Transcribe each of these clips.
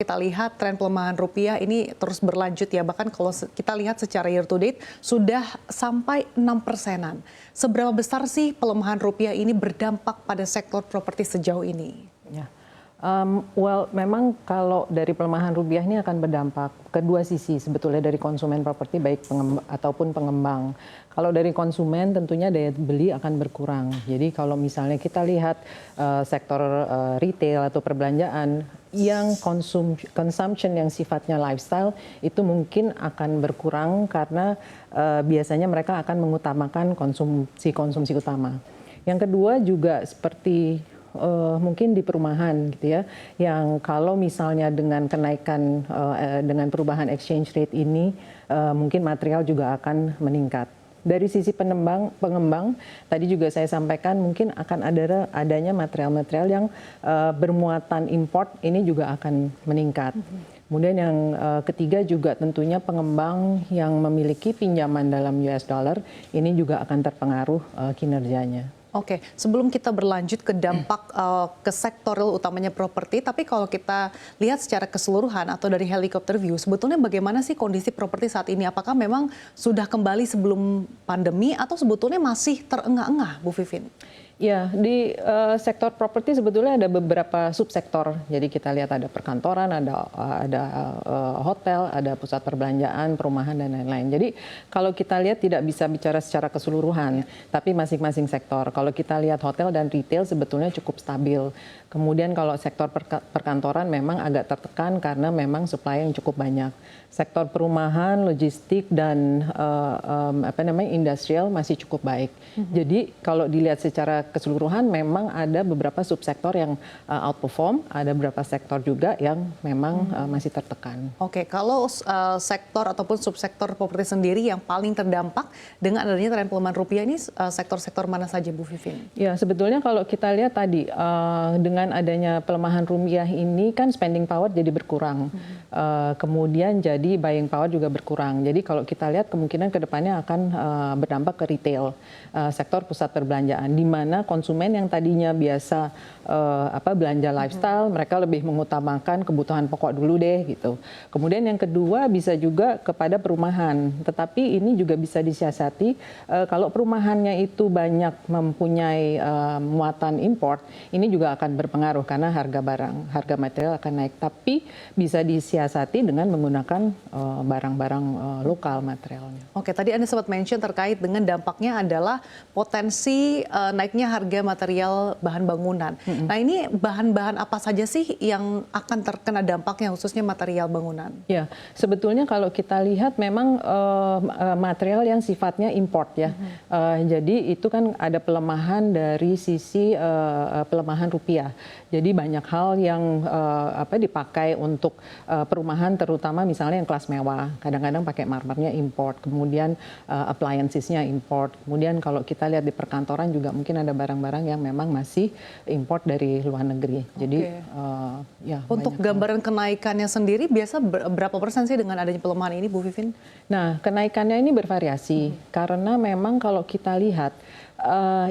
Kita lihat tren pelemahan rupiah ini terus berlanjut ya, bahkan kalau kita lihat secara year to date sudah sampai 6%-an. Seberapa besar sih pelemahan rupiah ini berdampak pada sektor properti sejauh ini? Ya. Memang kalau dari pelemahan rupiah ini akan berdampak kedua sisi sebetulnya dari konsumen properti baik ataupun pengembang. Kalau dari konsumen tentunya daya beli akan berkurang. Jadi kalau misalnya kita lihat sektor retail atau perbelanjaan yang consumption yang sifatnya lifestyle itu mungkin akan berkurang karena biasanya mereka akan mengutamakan konsumsi utama. Yang kedua juga seperti mungkin di perumahan gitu ya, yang kalau misalnya dengan kenaikan dengan perubahan exchange rate ini mungkin material juga akan meningkat. Dari sisi pengembang tadi juga saya sampaikan mungkin akan adanya material-material yang bermuatan import ini juga akan meningkat. Kemudian yang ketiga juga tentunya pengembang yang memiliki pinjaman dalam US dollar ini juga akan terpengaruh kinerjanya. Oke, sebelum kita berlanjut ke dampak ke sektor real utamanya properti, tapi kalau kita lihat secara keseluruhan atau dari helikopter view, sebetulnya bagaimana sih kondisi properti saat ini? Apakah memang sudah kembali sebelum pandemi atau sebetulnya masih terengah-engah, Bu Vivin? Ya, di sektor properti sebetulnya ada beberapa subsektor. Jadi kita lihat ada perkantoran, ada hotel, ada pusat perbelanjaan, perumahan dan lain-lain. Jadi kalau kita lihat tidak bisa bicara secara keseluruhan, tapi masing-masing sektor. Kalau kita lihat hotel dan retail sebetulnya cukup stabil. Kemudian kalau sektor perkantoran memang agak tertekan karena memang supply yang cukup banyak. Sektor perumahan, logistik dan industrial masih cukup baik. Jadi kalau dilihat secara keseluruhan memang ada beberapa subsektor yang outperform, ada beberapa sektor juga yang memang masih tertekan. Oke, kalau sektor ataupun subsektor properti sendiri yang paling terdampak dengan adanya tren pelemahan rupiah ini sektor-sektor mana saja, Bu Vivin? Ya, sebetulnya kalau kita lihat tadi dengan adanya pelemahan rupiah ini kan spending power jadi berkurang. Kemudian jadi buying power juga berkurang. Jadi kalau kita lihat kemungkinan kedepannya akan berdampak ke retail, sektor pusat perbelanjaan, di mana konsumen yang tadinya biasa belanja lifestyle, mereka lebih mengutamakan kebutuhan pokok dulu deh gitu. Kemudian yang kedua bisa juga kepada perumahan, tetapi ini juga bisa disiasati kalau perumahannya itu banyak mempunyai muatan import, ini juga akan berpengaruh karena harga material akan naik. Tapi bisa disiasati dengan menggunakan barang-barang lokal materialnya. Oke, tadi Anda sempat mention terkait dengan dampaknya adalah potensi naiknya harga material bahan bangunan. Nah, ini bahan-bahan apa saja sih yang akan terkena dampaknya khususnya material bangunan? Ya, sebetulnya kalau kita lihat memang material yang sifatnya import ya. Jadi itu kan ada pelemahan dari sisi pelemahan rupiah. Jadi banyak hal yang dipakai untuk perumahan, terutama misalnya yang kelas mewah. Kadang-kadang pakai marmernya import, kemudian appliances-nya import. Kemudian kalau kita lihat di perkantoran juga mungkin ada barang-barang yang memang masih import dari luar negeri. Jadi ya. Untuk gambaran kenaikannya sendiri biasa berapa persen sih dengan adanya pelemahan ini, Bu Vivin? Nah, kenaikannya ini bervariasi karena memang kalau kita lihat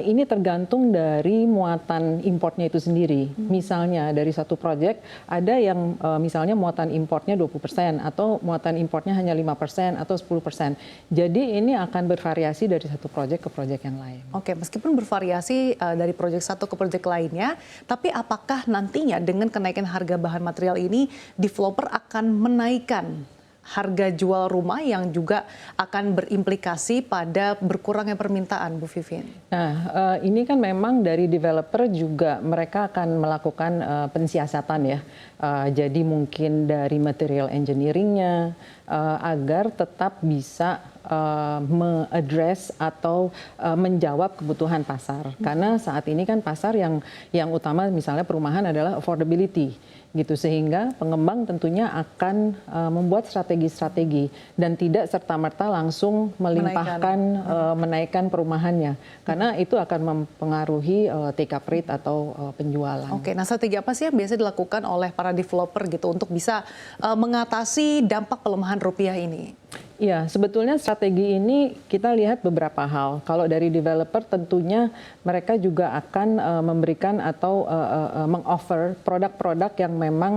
ini tergantung dari muatan importnya itu sendiri. Misalnya dari satu proyek ada yang misalnya muatan importnya 20% atau muatan importnya hanya 5% atau 10%. Jadi ini akan bervariasi dari satu proyek ke proyek yang lain. Oke, meskipun bervariasi dari proyek satu ke proyek lainnya, tapi apakah nantinya dengan kenaikan harga bahan material ini developer akan menaikkan harga jual rumah yang juga akan berimplikasi pada berkurangnya permintaan, Bu Vivin? Nah, ini kan memang dari developer juga mereka akan melakukan pensiasatan ya. Jadi mungkin dari material engineering-nya agar tetap bisa mengadres atau menjawab kebutuhan pasar. Karena saat ini kan pasar yang utama misalnya perumahan adalah affordability. Gitu, sehingga pengembang tentunya akan membuat strategi-strategi dan tidak serta-merta langsung menaikkan perumahannya karena itu akan mempengaruhi take up rate atau penjualan. Oke, nah strategi apa sih yang biasa dilakukan oleh para developer gitu untuk bisa mengatasi dampak pelemahan rupiah ini? Iya, sebetulnya strategi ini kita lihat beberapa hal. Kalau dari developer tentunya mereka juga akan memberikan atau mengoffer produk-produk yang memang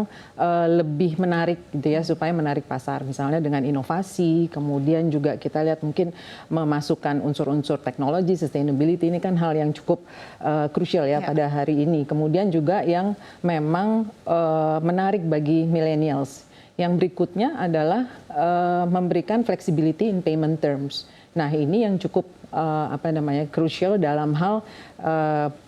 lebih menarik gitu ya, supaya menarik pasar. Misalnya dengan inovasi, kemudian juga kita lihat mungkin memasukkan unsur-unsur teknologi, sustainability, ini kan hal yang cukup krusial ya pada hari ini. Kemudian juga yang memang menarik bagi millennials. Yang berikutnya adalah memberikan flexibility in payment terms. Nah, ini yang cukup krusial dalam hal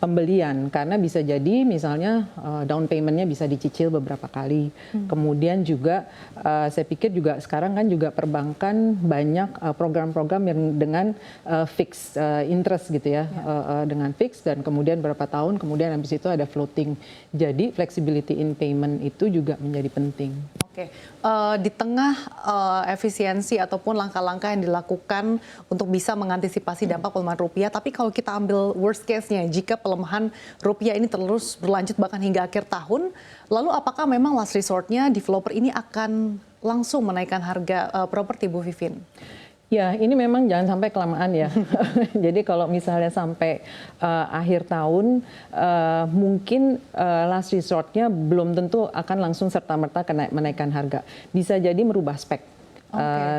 pembelian, karena bisa jadi misalnya down payment-nya bisa dicicil beberapa kali. Kemudian juga saya pikir juga sekarang kan juga perbankan banyak program-program yang dengan fixed interest gitu ya, dengan fixed dan kemudian berapa tahun, kemudian habis itu ada floating. Jadi flexibility in payment itu juga menjadi penting. Oke, di tengah efisiensi ataupun langkah-langkah yang dilakukan untuk bisa mengantisipasi dampak pelemahan rupiah, tapi kalau kita ambil worst case-nya, jika pelemahan rupiah ini terus berlanjut bahkan hingga akhir tahun, lalu apakah memang last resort-nya developer ini akan langsung menaikkan harga properti, Bu Vivin? Ya, ini memang jangan sampai kelamaan ya. Jadi kalau misalnya sampai akhir tahun, mungkin last resort-nya belum tentu akan langsung serta-merta menaikkan harga. Bisa jadi merubah spek.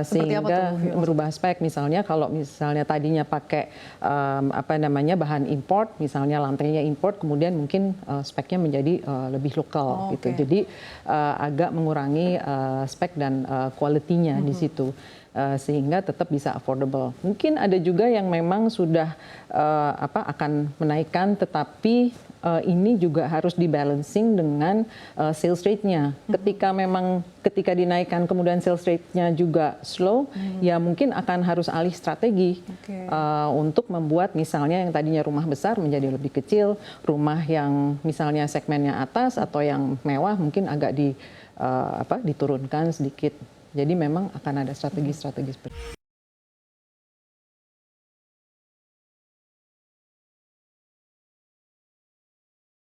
Sehingga merubah spek, misalnya kalau misalnya tadinya pakai bahan import, misalnya lantainya import, kemudian mungkin speknya menjadi lebih lokal gitu. Jadi agak mengurangi spek dan quality-nya di situ. Sehingga tetap bisa affordable. Mungkin ada juga yang memang sudah akan menaikkan, tetapi ini juga harus dibalancing dengan sales rate-nya. Ketika dinaikkan kemudian sales rate-nya juga slow, ya mungkin akan harus alih strategi untuk membuat misalnya yang tadinya rumah besar menjadi lebih kecil, rumah yang misalnya segmennya atas atau yang mewah mungkin agak diturunkan sedikit. Jadi memang akan ada strategi-strategi seperti itu.